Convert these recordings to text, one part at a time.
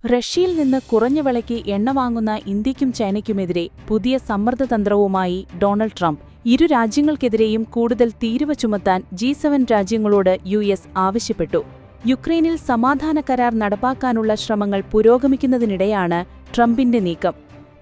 റഷ്യയിൽ നിന്ന് കുറഞ്ഞ വിലയ്ക്ക് എണ്ണ വാങ്ങുന്ന ഇന്ത്യയ്ക്കും ചൈനയ്ക്കുമെതിരെ പുതിയ സമ്മർദ്ദതന്ത്രവുമായി ഡൊണാൾഡ് ട്രംപ്. ഇരു രാജ്യങ്ങൾക്കെതിരെയും കൂടുതൽ തീരുവ ചുമത്താൻ G7 രാജ്യങ്ങളോട് US ആവശ്യപ്പെട്ടു. യുക്രൈനിൽ സമാധാന കരാർ നടപ്പാക്കാനുള്ള ശ്രമങ്ങൾ പുരോഗമിക്കുന്നതിനിടെയാണ് ട്രംപിന്റെ നീക്കം.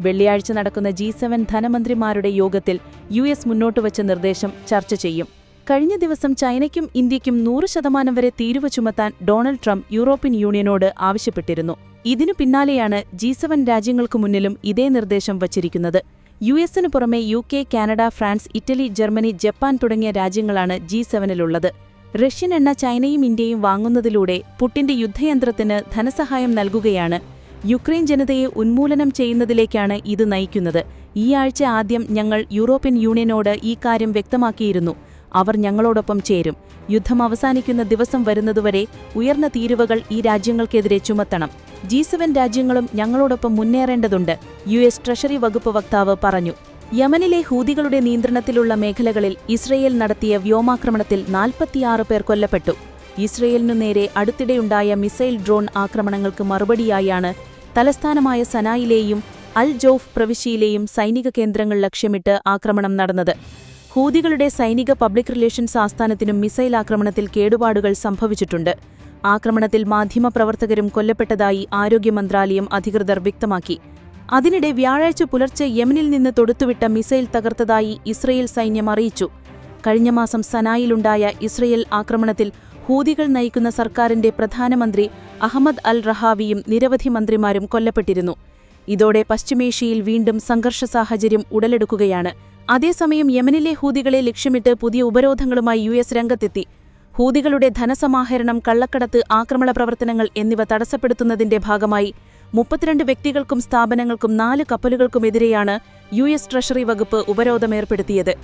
വെള്ളിയാഴ്ച നടക്കുന്ന G7 ധനമന്ത്രിമാരുടെ യോഗത്തിൽ US മുന്നോട്ടുവച്ച നിർദ്ദേശം ചർച്ച ചെയ്യും. കഴിഞ്ഞ ദിവസം ചൈനയ്ക്കും ഇന്ത്യയ്ക്കും 100% വരെ തീരുവ ചുമത്താൻ ഡൊണാൾഡ് ട്രംപ് യൂറോപ്യൻ യൂണിയനോട് ആവശ്യപ്പെട്ടിരുന്നു. ഇതിനു പിന്നാലെയാണ് G7 രാജ്യങ്ങൾക്കു മുന്നിലും ഇതേ നിർദ്ദേശം വച്ചിരിക്കുന്നത്. US-നു പുറമെ UK, Canada, France, Italy, Germany, Japan തുടങ്ങിയ രാജ്യങ്ങളാണ് G7-ലുള്ളത്. റഷ്യൻ എണ്ണ ചൈനയും ഇന്ത്യയും വാങ്ങുന്നതിലൂടെ പുടിന്റെ യുദ്ധയന്ത്രത്തിന് ധനസഹായം നൽകുകയാണ്. യുക്രൈൻ ജനതയെ ഉന്മൂലനം ചെയ്യുന്നതിലേക്കാണ് ഇത് നയിക്കുന്നത്. ഈ ആഴ്ച ആദ്യം ഞങ്ങൾ യൂറോപ്യൻ യൂണിയനോട് ഈ കാര്യം വ്യക്തമാക്കിയിരുന്നു. അവർ ഞങ്ങളോടൊപ്പം ചേരും. യുദ്ധം അവസാനിക്കുന്ന ദിവസം വരുന്നതുവരെ ഉയർന്ന തീരുവകൾ ഈ രാജ്യങ്ങൾക്കെതിരെ ചുമത്തണം. G7 രാജ്യങ്ങളും ഞങ്ങളോടൊപ്പം മുന്നേറേണ്ടതുണ്ട്, US ട്രഷറി വകുപ്പ് വക്താവ് പറഞ്ഞു. യമനിലെ ഹൂതികളുടെ നിയന്ത്രണത്തിലുള്ള മേഖലകളിൽ ഇസ്രയേൽ നടത്തിയ വ്യോമാക്രമണത്തിൽ 46 പേർ കൊല്ലപ്പെട്ടു. ഇസ്രയേലിനു നേരെ അടുത്തിടെയുണ്ടായ മിസൈൽ ഡ്രോൺ ആക്രമണങ്ങൾക്ക് മറുപടിയായാണ് തലസ്ഥാനമായ സനായിലെയും അൽ ജൗഫ് പ്രവിശ്യയിലെയും സൈനിക കേന്ദ്രങ്ങൾ ലക്ഷ്യമിട്ട് ആക്രമണം നടന്നത്. ഹൂതികളുടെ സൈനിക പബ്ലിക് റിലേഷൻസ് ആസ്ഥാനത്തിനും മിസൈൽ ആക്രമണത്തിൽ കേടുപാടുകൾ സംഭവിച്ചിട്ടുണ്ട്. ആക്രമണത്തിൽ മാധ്യമപ്രവർത്തകരും കൊല്ലപ്പെട്ടതായി ആരോഗ്യ മന്ത്രാലയം അധികൃതർ വ്യക്തമാക്കി. അതിനിടെ വ്യാഴാഴ്ച പുലർച്ചെ യമനിൽ നിന്ന് തൊടുത്തുവിട്ട മിസൈൽ തകർത്തതായി ഇസ്രയേൽ സൈന്യം അറിയിച്ചു. കഴിഞ്ഞ മാസം സനായിലുണ്ടായ ഇസ്രയേൽ ആക്രമണത്തിൽ ഹൂതികൾ നയിക്കുന്ന സർക്കാരിന്റെ പ്രധാനമന്ത്രി അഹമ്മദ് അൽ റഹാവിയും നിരവധി മന്ത്രിമാരും കൊല്ലപ്പെട്ടിരുന്നു. ഇതോടെ പശ്ചിമേഷ്യയിൽ വീണ്ടും സംഘർഷ സാഹചര്യം ഉടലെടുക്കുകയാണ്. അതേസമയം യമനിലെ ഹൂതികളെ ലക്ഷ്യമിട്ട് പുതിയ ഉപരോധങ്ങളുമായി US രംഗത്തെത്തി. ഹൂതികളുടെ ധനസമാഹരണം, കള്ളക്കടത്ത്, ആക്രമണ പ്രവർത്തനങ്ങൾ എന്നിവ തടസ്സപ്പെടുത്തുന്നതിന്റെ ഭാഗമായി 32 വ്യക്തികൾക്കും സ്ഥാപനങ്ങൾക്കും 4 കപ്പലുകൾക്കുമെതിരെയാണ് US ട്രഷറി വകുപ്പ് ഉപരോധമേർപ്പെടുത്തിയത്.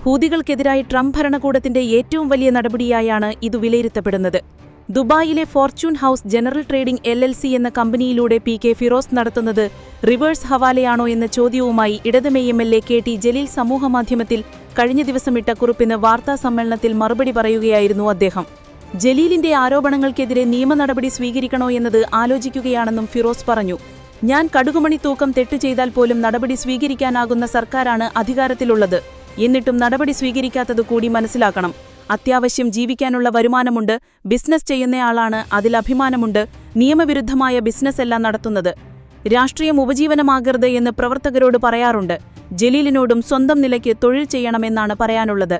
ഹൂതികൾക്കെതിരായി ട്രംപ് ഭരണകൂടത്തിന്റെ ഏറ്റവും വലിയ നടപടിയായാണ് ഇത് വിലയിരുത്തപ്പെടുന്നത്. ദുബായിലെ Fortune house general trading LLC എന്ന കമ്പനിയിലൂടെ PK ഫിറോസ് നടത്തുന്നത് റിവേഴ്സ് ഹവാലയാണോ എന്ന ചോദ്യവുമായി ഇടത് MLA KT ജലീൽ സമൂഹമാധ്യമത്തിൽ കഴിഞ്ഞ ദിവസമിട്ട കുറിപ്പിന് വാർത്താസമ്മേളനത്തിൽ മറുപടി പറയുകയായിരുന്നു അദ്ദേഹം. ജലീലിന്റെ ആരോപണങ്ങൾക്കെതിരെ നിയമ നടപടി സ്വീകരിക്കണോ എന്നത് ആലോചിക്കുകയാണെന്നും ഫിറോസ് പറഞ്ഞു. ഞാൻ കടുകുമണി തൂക്കം തെറ്റു ചെയ്താൽ പോലും നടപടി സ്വീകരിക്കാനാകുന്ന സർക്കാരാണ് അധികാരത്തിലുള്ളത്. എന്നിട്ടും നടപടി സ്വീകരിക്കാത്തത് കൂടി മനസ്സിലാക്കണം. അത്യാവശ്യം ജീവിക്കാനുള്ള വരുമാനമുണ്ട്, ബിസിനസ് ചെയ്യുന്നയാളാണ്, അതിൽ അഭിമാനമുണ്ട്. നിയമവിരുദ്ധമായ ബിസിനസ്സല്ല നടത്തുന്നത്. രാഷ്ട്രീയം ഉപജീവനമാകരുത് എന്ന് പ്രവർത്തകരോട് പറയാറുണ്ട്. ജലീലിനോടും സ്വന്തം നിലയ്ക്ക് തൊഴിൽ ചെയ്യണമെന്നാണ് പറയാനുള്ളത്.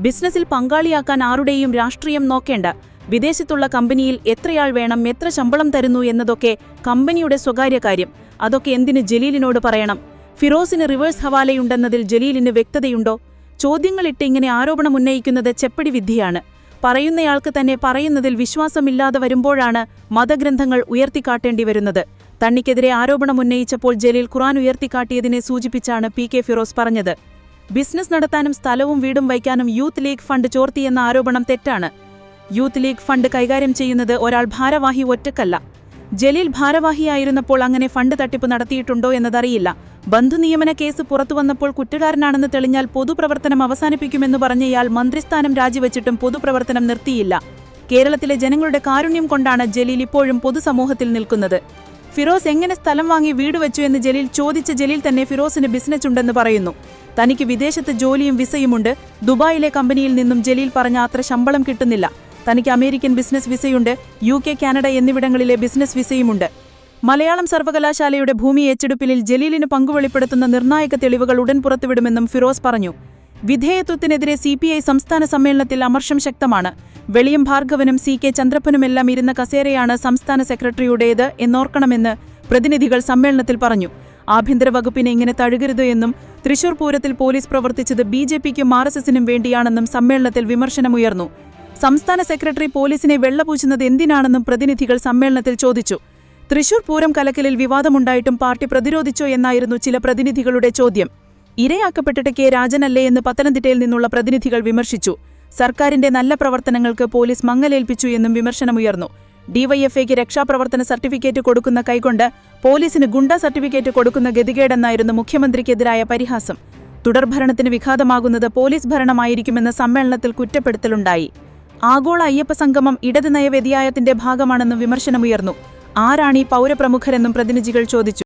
ബിസിനസ്സിൽ പങ്കാളിയാക്കാൻ ആരുടെയും രാഷ്ട്രീയം നോക്കേണ്ട. വിദേശത്തുള്ള കമ്പനിയിൽ എത്രയാൾ വേണം, എത്ര ശമ്പളം തരുന്നു എന്നതൊക്കെ കമ്പനിയുടെ സ്വകാര്യ കാര്യം. അതൊക്കെ എന്തിന് ജലീലിനോട് പറയണം? ഫിറോസിന് റിവേഴ്സ് ഹവാലയുണ്ടെന്നതിൽ ജലീലിന് വ്യക്തതയുണ്ടോ? ചോദ്യങ്ങളിട്ട് ഇങ്ങനെ ആരോപണമുന്നയിക്കുന്നത് ചെപ്പടി വിദ്യയാണ്. പറയുന്നയാൾക്ക് തന്നെ പറയുന്നതിൽ വിശ്വാസമില്ലാതെ വരുമ്പോഴാണ് മതഗ്രന്ഥങ്ങൾ ഉയർത്തിക്കാട്ടേണ്ടി വരുന്നത്. തനിക്കെതിരെ ആരോപണമുന്നയിച്ചപ്പോൾ ജലീൽ ഖുർആൻ ഉയർത്തിക്കാട്ടിയതിനെ സൂചിപ്പിച്ചാണ് PK ഫിറോസ് പറഞ്ഞത്. ബിസിനസ് നടത്താനും സ്ഥലവും വീടും വയ്ക്കാനും യൂത്ത് ലീഗ് ഫണ്ട് ചോർത്തിയെന്ന ആരോപണം തെറ്റാണ്. യൂത്ത് ലീഗ് ഫണ്ട് കൈകാര്യം ചെയ്യുന്നത് ഒരാൾ ഭാരവാഹി ഒറ്റക്കല്ല. ജലീൽ ഭാരവാഹിയായിരുന്നപ്പോൾ അങ്ങനെ ഫണ്ട് തട്ടിപ്പ് നടത്തിയിട്ടുണ്ടോ എന്നതറിയില്ല. ബന്ധുനിയമന കേസ് പുറത്തുവന്നപ്പോൾ കുറ്റക്കാരനാണെന്ന് തെളിഞ്ഞാൽ പൊതുപ്രവർത്തനം അവസാനിപ്പിക്കുമെന്ന് പറഞ്ഞയാൾ മന്ത്രിസ്ഥാനം രാജിവെച്ചിട്ടും പൊതുപ്രവർത്തനം നിർത്തിയില്ല. കേരളത്തിലെ ജനങ്ങളുടെ കാരുണ്യം കൊണ്ടാണ് ജലീൽ ഇപ്പോഴും പൊതുസമൂഹത്തിൽ നിൽക്കുന്നത്. ഫിറോസ് എങ്ങനെ സ്ഥലം വാങ്ങി വീട് വെച്ചു എന്ന് ജലീൽ ചോദിച്ച ജലീൽ തന്നെ ഫിറോസിന് ബിസിനസ് ഉണ്ടെന്ന് പറയുന്നു. തനിക്ക് വിദേശത്ത് ജോലിയും വിസയുമുണ്ട്. ദുബായിലെ കമ്പനിയിൽ നിന്നും ജലീൽ പറഞ്ഞ അത്ര ശമ്പളം കിട്ടുന്നില്ല. തനിക്ക് അമേരിക്കൻ ബിസിനസ് വിസയുണ്ട്, UK, കാനഡ എന്നിവിടങ്ങളിലെ ബിസിനസ് വിസയുമുണ്ട്. മലയാളം സർവകലാശാലയുടെ ഭൂമി ഏറ്റെടുപ്പിൽ ജലീലിന് പങ്കുവെളിപ്പെടുത്തുന്ന നിർണായക തെളിവുകൾ ഉടൻ പുറത്തുവിടുമെന്നും ഫിറോസ് പറഞ്ഞു. വിധേയത്വത്തിനെതിരെ CPI സംസ്ഥാന സമ്മേളനത്തിൽ അമർഷം ശക്തമാണ്. വെളിയം ഭാർഗവനും CK ചന്ദ്രപ്പനുമെല്ലാം ഇരുന്ന കസേരയാണ് സംസ്ഥാന സെക്രട്ടറിയുടേത് എന്നോർക്കണമെന്ന് പ്രതിനിധികൾ സമ്മേളനത്തിൽ പറഞ്ഞു. ആഭ്യന്തര വകുപ്പിനെ ഇങ്ങനെ തഴുകരുത് എന്നും തൃശൂർ പൂരത്തിൽ പോലീസ് പ്രവർത്തിച്ചത് BJPക്കും RSSനും വേണ്ടിയാണെന്നും സമ്മേളനത്തിൽ വിമർശനമുയർന്നു. സംസ്ഥാന സെക്രട്ടറി പോലീസിനെ വെള്ളപൂശുന്നത് എന്തിനാണെന്നും പ്രതിനിധികൾ സമ്മേളനത്തിൽ ചോദിച്ചു. തൃശൂർ പൂരം കലക്കലിൽ വിവാദമുണ്ടായിട്ടും പാർട്ടി പ്രതിരോധിച്ചോ എന്നായിരുന്നു ചില പ്രതിനിധികളുടെ ചോദ്യം. ഇരയാക്കപ്പെട്ടിട്ട് K രാജനല്ലേ എന്ന് പത്തനംതിട്ടയിൽ നിന്നുള്ള പ്രതിനിധികൾ വിമർശിച്ചു. സർക്കാരിന്റെ നല്ല പ്രവർത്തനങ്ങൾക്ക് പോലീസ് മങ്ങലേൽപ്പിച്ചു എന്നും വിമർശനമുയർന്നു. DYFAയ്ക്ക് രക്ഷാപ്രവർത്തന സർട്ടിഫിക്കറ്റ് കൊടുക്കുന്ന കൈകൊണ്ട് പോലീസിന് ഗുണ്ട സർട്ടിഫിക്കറ്റ് കൊടുക്കുന്ന ഗതികേടെന്നായിരുന്നു മുഖ്യമന്ത്രിക്കെതിരായ പരിഹാസം. തുടർഭരണത്തിന് വിഘാതമാകുന്നത് പോലീസ് ഭരണമായിരിക്കുമെന്ന സമ്മേളനത്തിൽ കുറ്റപ്പെടുത്തലുണ്ടായി. ആഗോള അയ്യപ്പ സംഗമം ഇടത് നയവ്യതിയായത്തിന്റെ ഭാഗമാണെന്നും വിമർശനമുയർന്നു. ആരാണീ പൗരപ്രമുഖരെന്നും പ്രതിനിധികൾ ചോദിച്ചു.